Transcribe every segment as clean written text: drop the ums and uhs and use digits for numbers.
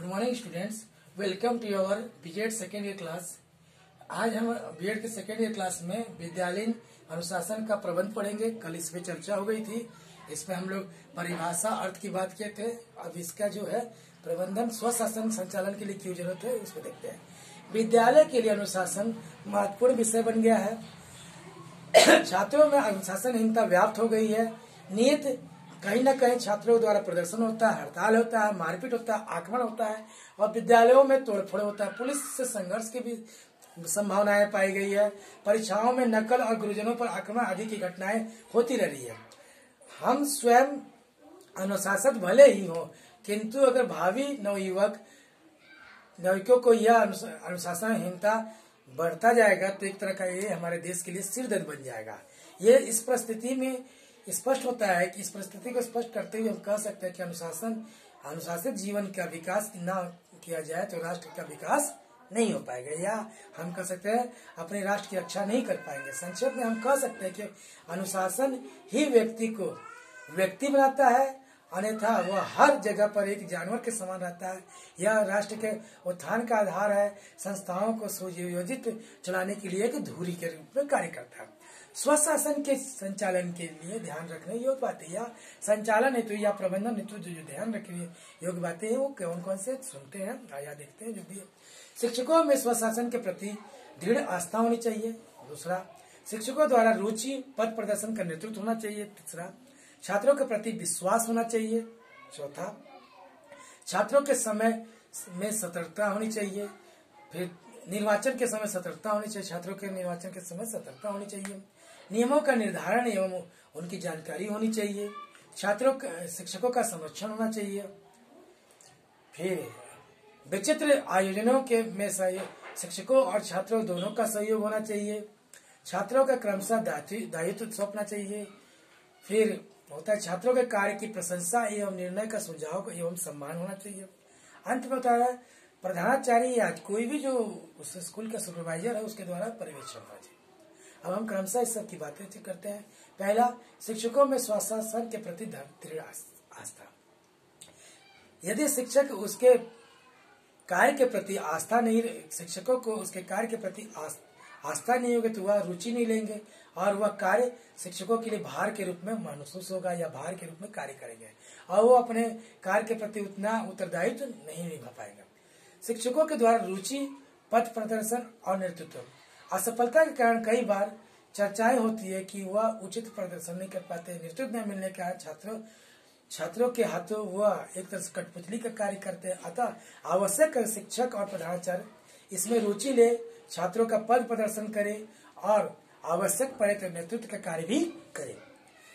Morning students, welcome to your BEd second year class. आज हम BEd के second year class में विद्यालयीन अनुशासन का प्रबंध पढ़ेंगे। कल इस पे चर्चा हो गई थी, इसमें हम लोग परिभाषा अर्थ की बात किए थे। अब इसका जो है प्रबंधन स्वशासन संचालन के लिए क्यों जरूरत है उसको देखते हैं। विद्यालय के लिए अनुशासन महत्वपूर्ण विषय बन गया है। छात्रों में अनुशासनहीनता व्याप्त हो गई है। नियत कहीं न कहीं छात्रों द्वारा प्रदर्शन होता है, हड़ताल होता है, मारपीट होता है, आक्रमण होता है और विद्यालयों में तोड़फोड़ होता है। पुलिस से संघर्ष की भी संभावनाएं पाई गई है। परीक्षाओं में नकल और गुरुजनों पर आक्रमण आदि की घटनाएं होती रह रही है। हम स्वयं अनुशासित भले ही हो, किंतु अगर भावी नवयुवकों को यह अनुशासनहीनता बढ़ता जाएगा तो एक तरह का ये हमारे देश के लिए सिरदर्द बन जाएगा। ये इस परिस्थिति में स्पष्ट होता है कि इस परिस्थिति को स्पष्ट करते हुए हम कह सकते हैं कि अनुशासित जीवन का विकास न किया जाए तो राष्ट्र का विकास नहीं हो पाएगा, या हम कह सकते हैं अपने राष्ट्र की रक्षा नहीं कर पाएंगे। संक्षेप में हम कह सकते हैं कि अनुशासन ही व्यक्ति को व्यक्ति बनाता है, अन्यथा वह हर जगह पर एक जानवर के समान रहता है। यह राष्ट्र के उत्थान का आधार है। संस्थाओं को सुयोजित चलाने के लिए एक धुरी के रूप में कार्य करता है। स्वशासन के संचालन के लिए ध्यान रखने योग्य बातें या संचालन हेतु या प्रबंधन हेतु जो ध्यान रखने योग्य बातें हैं वो कौन कौन से सुनते हैं, आया देखते हैं। जो भी शिक्षकों में स्वशासन के प्रति दृढ़ आस्था होनी चाहिए। दूसरा, शिक्षकों द्वारा रुचि पथ प्रदर्शन का नेतृत्व होना चाहिए। तीसरा, छात्रों के प्रति विश्वास होना चाहिए। चौथा, छात्रों के समय में सतर्कता होनी चाहिए। फिर निर्वाचन के समय सतर्कता होनी चाहिए। छात्रों के निर्वाचन के समय सतर्कता होनी चाहिए। नियमों का निर्धारण एवं उनकी जानकारी होनी चाहिए। शिक्षकों का संरक्षण होना चाहिए। फिर विचित्र आयोजनों के में शिक्षकों और छात्रों दोनों का सहयोग होना चाहिए। छात्रों का क्रमशः दायित्व सौंपना चाहिए। फिर होता है छात्रों के कार्य की प्रशंसा एवं निर्णय का सुझाव एवं सम्मान होना चाहिए। अंत में होता है प्रधानाचार्य या कोई भी जो उस स्कूल का सुपरवाइजर है उसके द्वारा पर्यवेक्षण होना चाहिए। अब हम क्रमशः इस सब की बातें करते हैं। पहला, शिक्षकों में स्वशासन के प्रति दृढ़ आस्था। यदि शिक्षक उसके कार्य के प्रति आस्था नहीं, शिक्षकों को उसके कार्य के प्रति आस्था नहीं होगी तो वह रुचि नहीं लेंगे और वह कार्य शिक्षकों के लिए भार के रूप में महसूस होगा या भार के रूप में कार्य करेंगे और वो अपने कार्य के प्रति उतना उत्तरदायित्व नहीं निभा पाएंगे। शिक्षकों के द्वारा रुचि पथ प्रदर्शन और नेतृत्व। असफलता के कारण कई बार चर्चाएं होती है कि वह उचित प्रदर्शन नहीं कर पाते। नेतृत्व न मिलने के कारण छात्रों के हाथों वह एक तरह से कठपुतली का कार्य करते हैं। अतः आवश्यक शिक्षक और प्रधानाचार्य इसमें रुचि ले, छात्रों का पद प्रदर्शन करे और आवश्यक पड़े तो नेतृत्व का कार्य भी करे।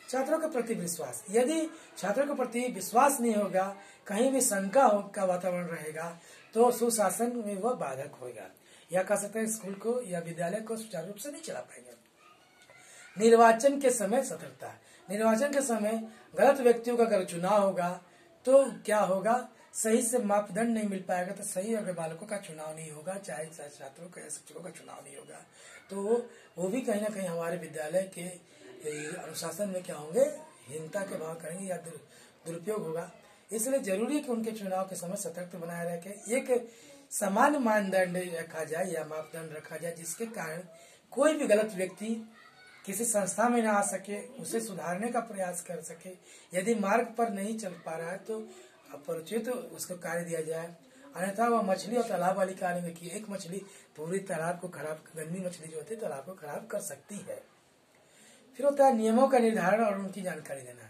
छात्रों के प्रति विश्वास। यदि छात्रों के प्रति विश्वास नहीं होगा, कहीं भी शंका का वातावरण रहेगा तो सुशासन में वह बाधक होगा, या कह सकते हैं स्कूल को या विद्यालय को सुचारू रूप से नहीं चला पाएंगे। निर्वाचन के समय सतर्कता। निर्वाचन के समय गलत व्यक्तियों का अगर चुनाव होगा तो क्या होगा, सही से मापदंड नहीं मिल पाएगा तो सही अगर बालकों का चुनाव नहीं होगा, चाहे छात्रों का या शिक्षकों का चुनाव नहीं होगा तो वो भी कहीं ना कहीं हमारे विद्यालय के अनुशासन में क्या होंगे, हीनता के भाव करेंगे या दुरुपयोग होगा। इसलिए जरूरी है कि उनके चुनाव के समय सतर्क बनाए रखे, एक समान मानदंड रखा जाए या मापदंड रखा जाए जिसके कारण कोई भी गलत व्यक्ति किसी संस्था में ना आ सके, उसे सुधारने का प्रयास कर सके। यदि मार्ग पर नहीं चल पा रहा है तो अपरिचित उसको कार्य दिया जाए, अन्यथा वह मछली और तालाब वाली कहानी में कि एक मछली पूरी तालाब को खराब, गंदी मछली जो होती है तालाब को खराब कर सकती है। फिर होता है नियमों का निर्धारण और उनकी जानकारी देना है।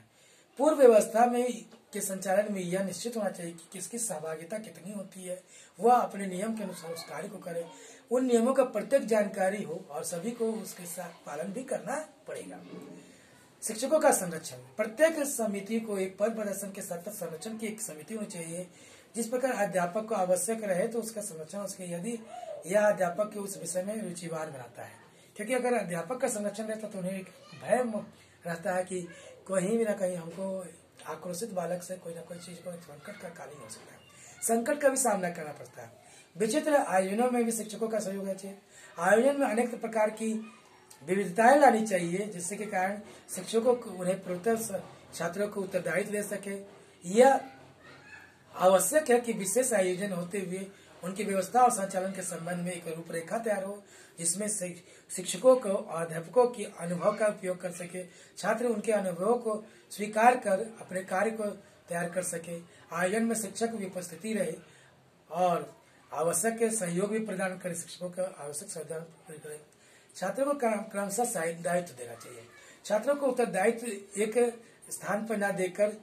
पूर्व व्यवस्था में के संचालन में यह निश्चित होना चाहिए कि किसकी सहभागिता कितनी होती है, वह अपने नियम के अनुसार उस कार्य को करे। उन नियमों का प्रत्येक जानकारी हो और सभी को उसके साथ पालन भी करना पड़ेगा। शिक्षकों का संरक्षण। प्रत्येक समिति को एक पद प्रदर्शन के साथ संरक्षण की एक समिति होनी चाहिए। जिस प्रकार अध्यापक को आवश्यक रहे तो उसका संरक्षण उसके, यदि यह अध्यापक के उस विषय में रुचिवान बनाता है, क्योंकि अगर अध्यापक का संरक्षण रहता तो उन्हें एक भय रहता है कि कहीं भी ना कहीं हमको आक्रोशित बालक से कोई ना कोई चीज को संकट का कालीन हो सकता है, संकट का भी सामना करना पड़ता है। विचित्र आयोजनों में भी शिक्षकों का सहयोग होना चाहिए। आयोजन में अनेक प्रकार की विविधताएं लानी चाहिए जिससे के कारण शिक्षकों को उन्हें पूर्णतः छात्रों को उत्तरदायित्व दे सके। यह आवश्यक है कि विशेष आयोजन होते हुए उनकी व्यवस्था और संचालन के संबंध में एक रूपरेखा तैयार हो, जिसमें शिक्षकों को अध्यापकों की अनुभव का उपयोग कर सके, छात्र उनके अनुभवों को स्वीकार कर अपने कार्य को तैयार कर सके। आयोजन में शिक्षक की उपस्थिति रहे और आवश्यक सहयोग भी प्रदान करे, शिक्षकों का आवश्यक सहयोग करे। छात्रों को क्रमशः दायित्व देना चाहिए। छात्रों को उत्तरदायित्व एक स्थान पर न देकर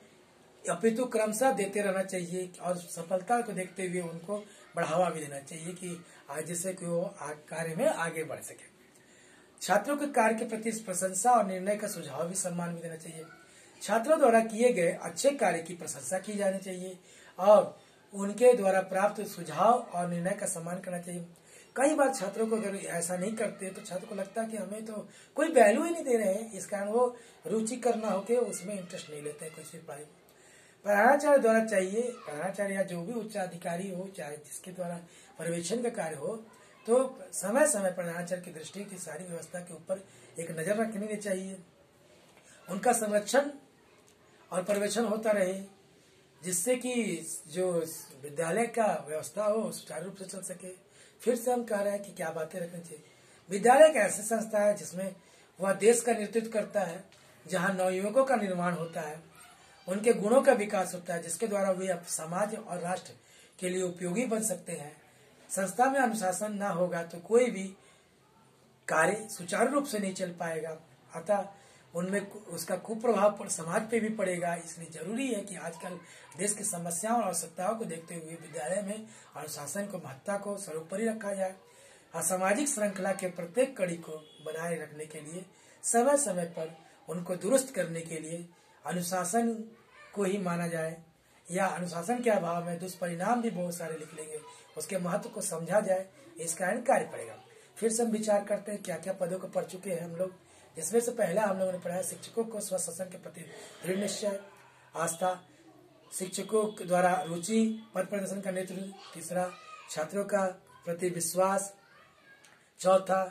अपितु क्रमशः देते रहना चाहिए और सफलता को देखते हुए उनको बढ़ावा भी देना चाहिए कि जिससे कि वो कार्य में आगे बढ़ सके। छात्रों के कार्य के प्रति प्रशंसा और निर्णय का सुझाव भी सम्मान भी देना चाहिए। छात्रों द्वारा किए गए अच्छे कार्य की प्रशंसा की जानी चाहिए और उनके द्वारा प्राप्त सुझाव और निर्णय का सम्मान करना चाहिए। कई बार छात्रों को अगर ऐसा नहीं करते तो छात्रों को लगता है कि हमें तो कोई वैल्यू ही नहीं दे रहे हैं, इस कारण वो रुचि करना होके उसमें इंटरेस्ट नहीं लेते हैं कुछ भी पढ़ाई। प्रधानाचार्य द्वारा चाहिए, प्रधानाचार्य या जो भी उच्च अधिकारी हो, चाहे जिसके द्वारा पर्यवेक्षण का कार्य हो, तो समय समय प्रधानाचार्य की दृष्टि की सारी व्यवस्था के ऊपर एक नजर रखनी चाहिए। उनका संरक्षण और पर्यवेक्षण होता रहे, जिससे कि जो विद्यालय का व्यवस्था हो सुचारू रूप से चल सके। फिर से हम कह रहे हैं कि क्या बातें रखनी चाहिए। विद्यालय एक ऐसी संस्था है जिसमें वह देश का नेतृत्व करता है, जहाँ नवयुवकों का निर्माण होता है, उनके गुणों का विकास होता है, जिसके द्वारा वे समाज और राष्ट्र के लिए उपयोगी बन सकते हैं। संस्था में अनुशासन न होगा तो कोई भी कार्य सुचारू रूप से नहीं चल पाएगा, अतः उनमें उसका कुप्रभाव समाज पे भी पड़ेगा। इसलिए जरूरी है कि आजकल देश की समस्याओं और आवश्यकताओं को देखते हुए विद्यालय में अनुशासन को महत्ता को सर्वोपरि रखा जाए। असामाजिक श्रृंखला के प्रत्येक कड़ी को बनाए रखने के लिए समय समय पर उनको दुरुस्त करने के लिए अनुशासन को ही माना जाए, या अनुशासन के अभाव में दुष्परिणाम भी बहुत सारे निकलेंगे, उसके महत्व को समझा जाए, इस कारण कार्य पड़ेगा। फिर से हम विचार करते हैं क्या क्या पदों को पढ़ चुके हैं हम लोग। इसमें से पहला हम लोगों ने पढ़ा शिक्षकों को स्वशासन के प्रति दृढ़ निश्चय आस्था, शिक्षकों द्वारा रुचि पद प्रदर्शन का नेतृत्व, तीसरा छात्रों का प्रति विश्वास, चौथा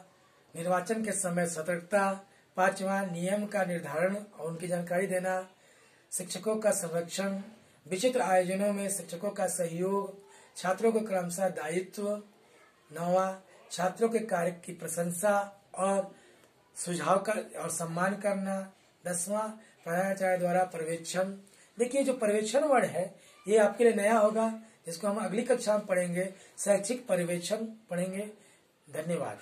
निर्वाचन के समय सतर्कता, पांचवा नियम का निर्धारण और उनकी जानकारी देना, शिक्षकों का संरक्षण, विचित्र आयोजनों में शिक्षकों का सहयोग, छात्रों को क्रमशः दायित्व, नौवां छात्रों के कार्य की प्रशंसा और सुझाव का और सम्मान करना, दसवां प्रधानाचार्य द्वारा पर्यवेक्षण। देखिए जो पर्यवेक्षण वर्ड है ये आपके लिए नया होगा, जिसको हम अगली कक्षा में पढ़ेंगे, शैक्षिक पर्यवेक्षण पढ़ेंगे। धन्यवाद।